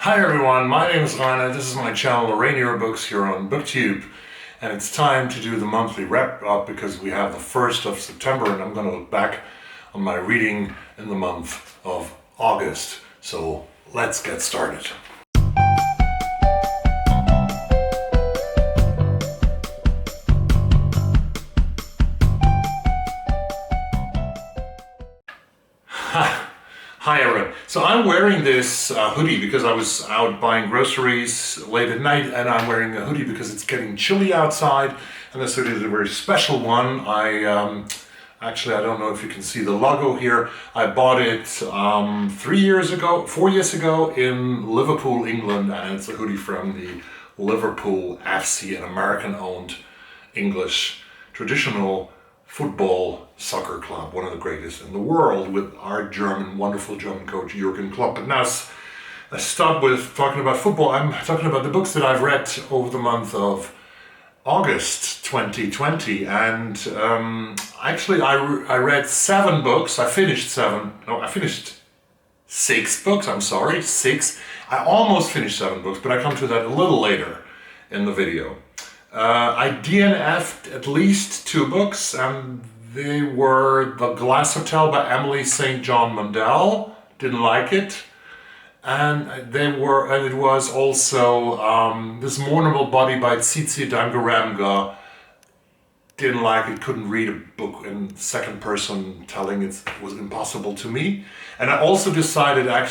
Hi everyone, my name is Rainer, this is my channel Rainierbooks here on BookTube, and it's time to do the monthly wrap up because we have the 1st of September and I'm going to look back on my reading in the month of August. So let's get started. Hi everyone. So I'm wearing this hoodie because I was out buying groceries late at night, and I'm wearing a hoodie because it's getting chilly outside, and this hoodie is a very special one. I don't know if you can see the logo here. I bought it 4 years ago in Liverpool, England, and it's a hoodie from the Liverpool FC, an American-owned English traditional football soccer club, one of the greatest in the world, with our wonderful German coach Jurgen Klopp. But now I stop with talking about football. I'm talking about the books that I've read over the month of August 2020, and I read 7 books. I finished 6 books. I'm sorry, 6. I almost finished 7 books, but I come to that a little later in the video. I DNFed at least 2 books, and they were The Glass Hotel by Emily St.John Mandel. Didn't like it. And it was also This Mournable Body by Tsitsi Dangarembga. Didn't like it, couldn't read a book in second person telling, it was impossible to me. And I also decided I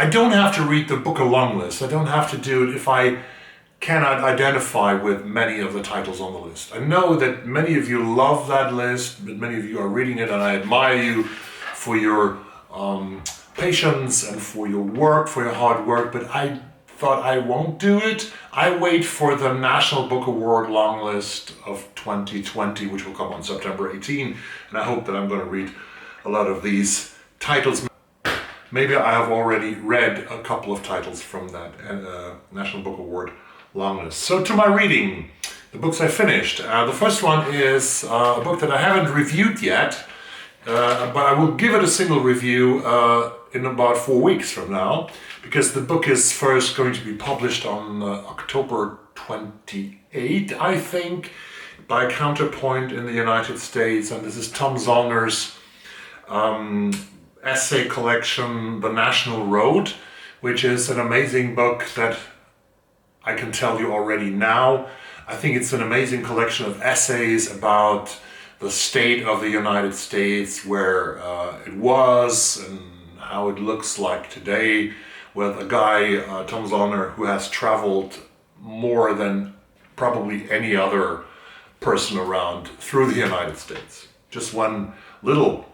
don't have to read the book along list. I don't have to do it if I cannot identify with many of the titles on the list. I know that many of you love that list, but many of you are reading it, and I admire you for your patience and for your work, for your hard work, but I thought I won't do it. I wait for the National Book Award long list of 2020, which will come on September 18, and I hope that I'm going to read a lot of these titles. Maybe I have already read a couple of titles from that National Book Award long list. So to my reading, the books I finished. The first one is a book that I haven't reviewed yet, but I will give it a single review in about 4 weeks from now, because the book is first going to be published on October 28, I think, by Counterpoint in the United States, and this is Tom Zoellner's essay collection, The National Road, which is an amazing book that I can tell you already now. I think it's an amazing collection of essays about the state of the United States, where it was and how it looks like today, with a guy, Tom Zoellner, who has traveled more than probably any other person around through the United States. Just one little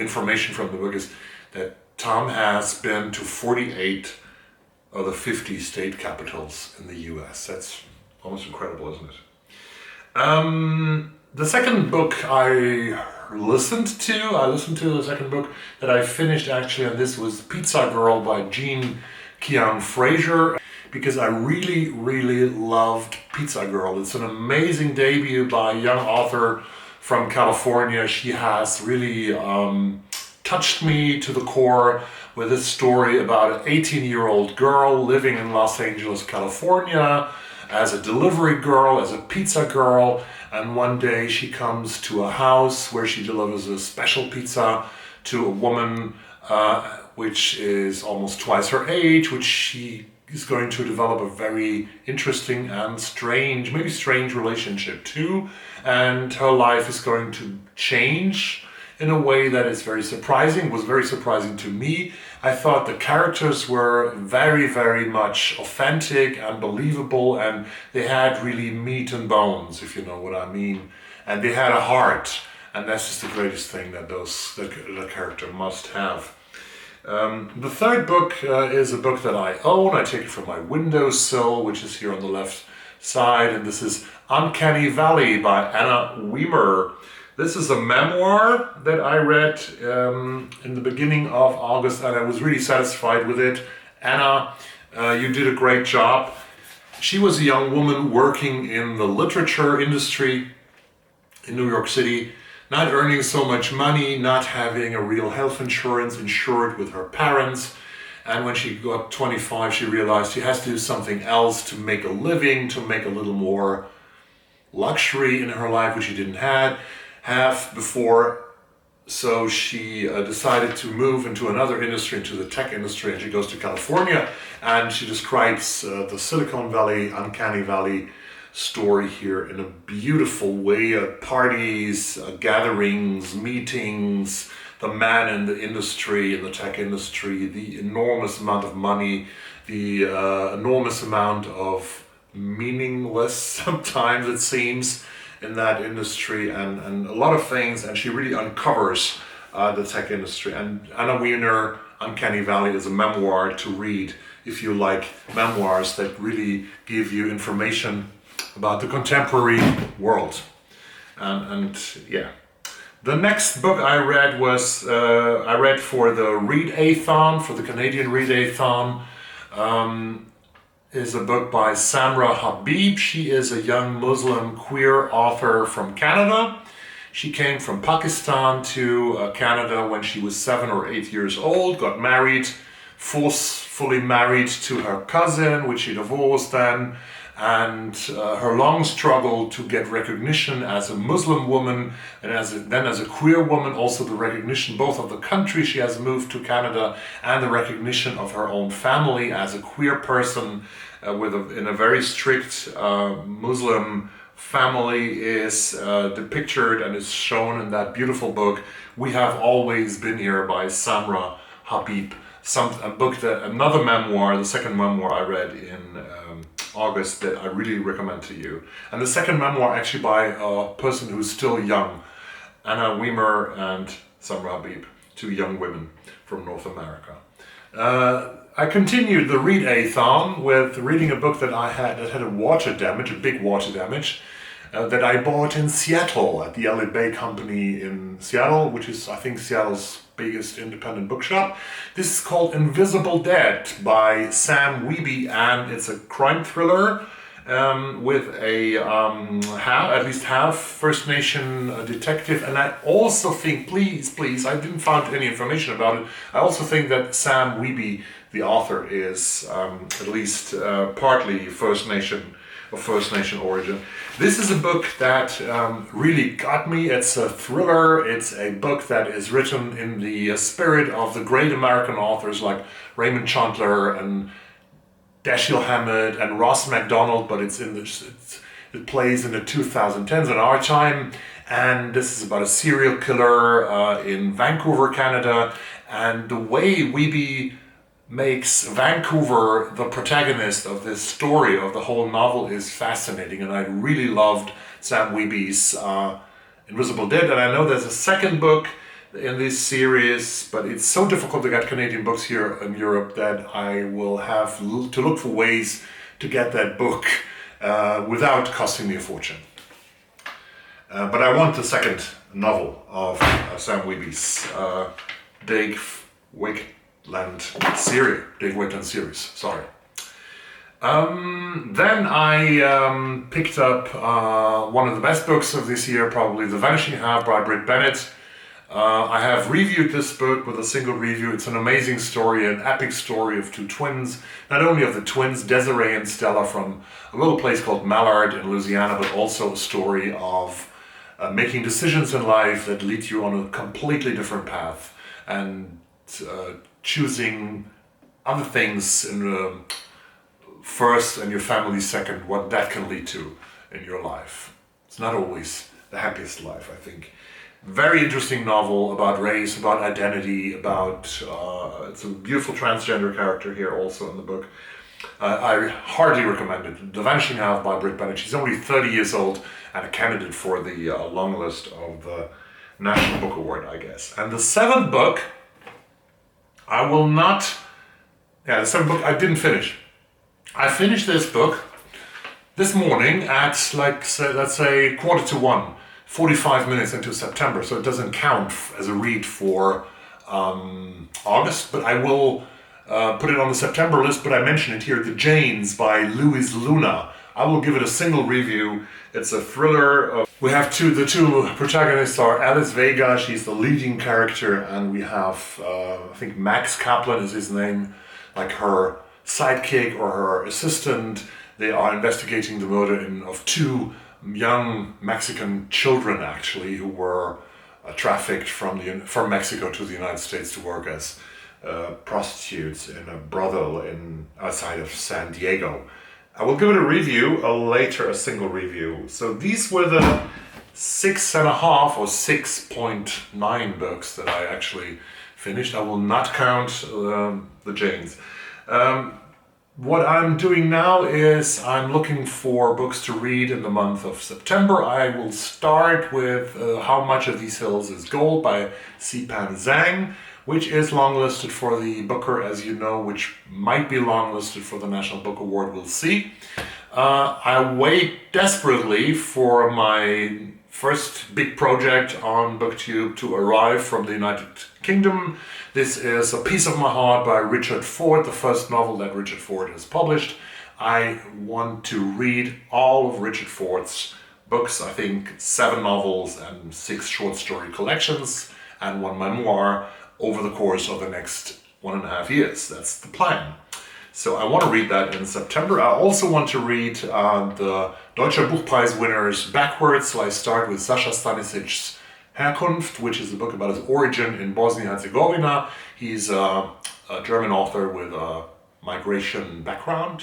information from the book is that Tom has been to 48 of the 50 state capitals in the US. That's almost incredible, isn't it? The second book I listened to the second book that I finished actually, and this was Pizza Girl by Kyoung Frazier, because I really, really loved Pizza Girl. It's an amazing debut by a young author from California. She has really touched me to the core with this story about an 18-year-old girl living in Los Angeles, California, as a delivery girl, as a pizza girl, and one day she comes to a house where she delivers a special pizza to a woman which is almost twice her age, which she is going to develop a very interesting and strange relationship to, and her life is going to change in a way that is very surprising, was very surprising to me. I thought the characters were very, very much authentic and believable, and they had really meat and bones, if you know what I mean. And they had a heart, and that's just the greatest thing that the character must have. The third book is a book that I own. I take it from my windowsill, which is here on the left side, and this is Uncanny Valley by Anna Wiener. This is a memoir that I read in the beginning of August, and I was really satisfied with it. Anna, you did a great job. She was a young woman working in the literature industry in New York City, not earning so much money, not having a real health insurance insured with her parents. And when she got 25, she realized she has to do something else to make a living, to make a little more luxury in her life, which she didn't have before. So she decided to move into another industry, into the tech industry, and she goes to California, and she describes the Silicon Valley, Uncanny Valley story here in a beautiful way. Parties, gatherings, meetings, the man in the industry, in the tech industry, the enormous amount of money, the enormous amount of meaningless, sometimes it seems, in that industry, and a lot of things, and she really uncovers the tech industry. And Anna Wiener, Uncanny Valley, is a memoir to read if you like memoirs that really give you information about the contemporary world. And yeah. The next book I read was, I read for the Read-A-thon, for the Canadian Read-A-thon, is a book by Samra Habib. She is a young Muslim queer author from Canada. She came from Pakistan to Canada when she was 7 or 8 years old, got married, forcefully married to her cousin, which she divorced then, and her long struggle to get recognition as a Muslim woman and then as a queer woman, also the recognition both of the country she has moved to, Canada, and the recognition of her own family as a queer person in a very strict Muslim family is depicted and is shown in that beautiful book, We Have Always Been Here by Samra Habib. Another memoir, the second memoir I read in August that I really recommend to you. And the second memoir actually by a person who's still young, Anna Wiener and Samra Habib, two young women from North America. I continued the Read-A-thon with reading a book that had a water damage, a big water damage, that I bought in Seattle at the LA Bay Company in Seattle, which is, I think, Seattle's biggest independent bookshop. This is called Invisible Dead by Sam Wiebe, and it's a crime thriller with at least half First Nation detective. And I also think, please, I didn't find any information about it. I also think that Sam Wiebe, the author, is at least partly First Nation origin. This is a book that really got me. It's a thriller. It's a book that is written in the spirit of the great American authors like Raymond Chandler and Dashiell Hammett and Ross MacDonald, but it plays in the 2010s in our time, and this is about a serial killer in Vancouver, Canada, and the way Wiebe makes Vancouver the protagonist of this story, of the whole novel, is fascinating, and I really loved Sam Wiebe's Invisible Dead. And I know there's a second book in this series, but it's so difficult to get Canadian books here in Europe that I will have to look for ways to get that book without costing me a fortune. But I want the second novel of Sam Wiebe's Dave Wakeland series, sorry. Then I picked up one of the best books of this year, probably The Vanishing Half by Brit Bennett. I have reviewed this book with a single review. It's an amazing story, an epic story of two twins, not only of the twins Desiree and Stella from a little place called Mallard in Louisiana, but also a story of making decisions in life that lead you on a completely different path, and choosing other things in first and your family second, what that can lead to in your life. It's not always the happiest life, I think. Very interesting novel about race, about identity, it's a beautiful transgender character here also in the book. I hardly recommend it. The Vanishing Half by Brit Bennett. She's only 30 years old and a candidate for the long list of the National Book Award, I guess. And the seventh book, the seventh book I didn't finish. I finished this book this morning at let's say 1:45, 45 minutes into September, so it doesn't count as a read for August, but I will put it on the September list, but I mention it here, The Janes by Louise Luna. I will give it a single review. It's a thriller of We have the two protagonists are Alice Vega, she's the leading character, and we have, I think Max Kaplan is his name, like her sidekick or her assistant. They are investigating the murder of two young Mexican children, actually, who were trafficked from Mexico to the United States to work as prostitutes in a brothel outside of San Diego. I will give it a review later, a single review. So these were the 6.5 or 6.9 books that I actually finished. I will not count the Janes. What I'm doing now is I'm looking for books to read in the month of September. I will start with How Much of These Hills is Gold by Sipan Zhang, which is longlisted for the Booker, as you know, which might be longlisted for the National Book Award, we'll see. I wait desperately for my first big project on BookTube to arrive from the United Kingdom. This is A Piece of My Heart by Richard Ford, the first novel that Richard Ford has published. I want to read all of Richard Ford's books, I think 7 novels and 6 short story collections and 1 memoir over the course of the next 1.5 years. That's the plan. So I want to read that in September. I also want to read the Deutscher Buchpreis winners backwards. So I start with Sasha Stanisic's Herkunft, which is a book about his origin in Bosnia-Herzegovina. He's a German author with a migration background,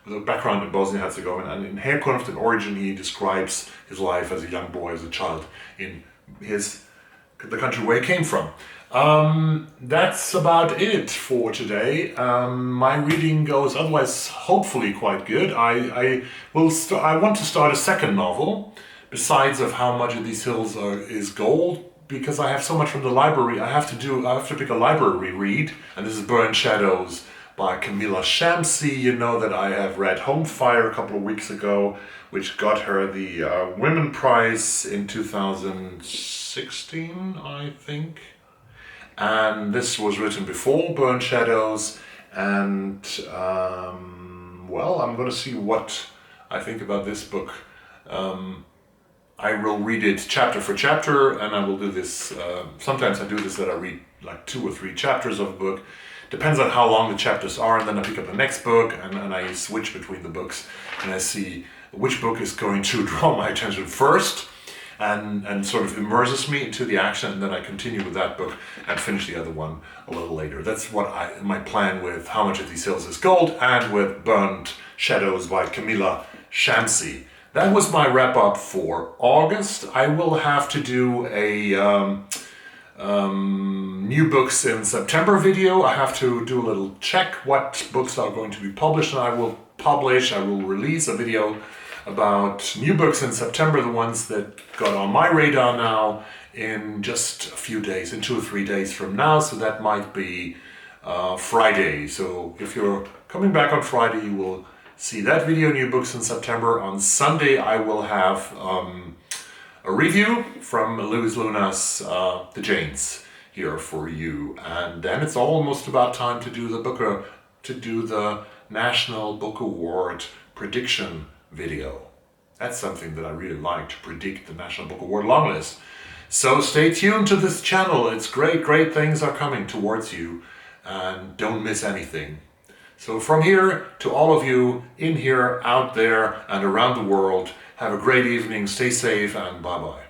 with a background in Bosnia-Herzegovina. And in Herkunft, in Origin, he describes his life as a young boy, as a child, in the country where he came from. That's about it for today. My reading goes otherwise hopefully quite good. I want to start a second novel besides of How Much of These Hills is Gold, because I have so much from the library. I have to pick a library read, and this is Burnt Shadows by Kamila Shamsie. You know that I have read Home Fire a couple of weeks ago, which got her the Women Prize in 2016, I think. And this was written before Burnt Shadows, and well, I'm going to see what I think about this book. I will read it chapter for chapter, and I will do this, sometimes I do this, that I read like 2 or 3 chapters of a book. Depends on how long the chapters are, and then I pick up the next book, and I switch between the books, and I see which book is going to draw my attention first, and sort of immerses me into the action, and then I continue with that book and finish the other one a little later. That's what my plan with How Much of These Hills is Gold and with Burnt Shadows by Kamila Shamsie. That was my wrap up for August. I will have to do a new books in September video. I have to do a little check what books are going to be published, and I will release a video about new books in September, the ones that got on my radar now, in just a few days, in 2 or 3 days from now. So that might be Friday. So if you're coming back on Friday, you will see that video, new books in September. On Sunday, I will have a review from Louise Luna's The Janes here for you. And then it's almost about time to do the National Book Award prediction video. That's something that I really like, to predict the National Book Award longlist. So stay tuned to this channel. It's great things are coming towards you, and don't miss anything. So from here to all of you in here, out there, and around the world, have a great evening, stay safe, and bye-bye.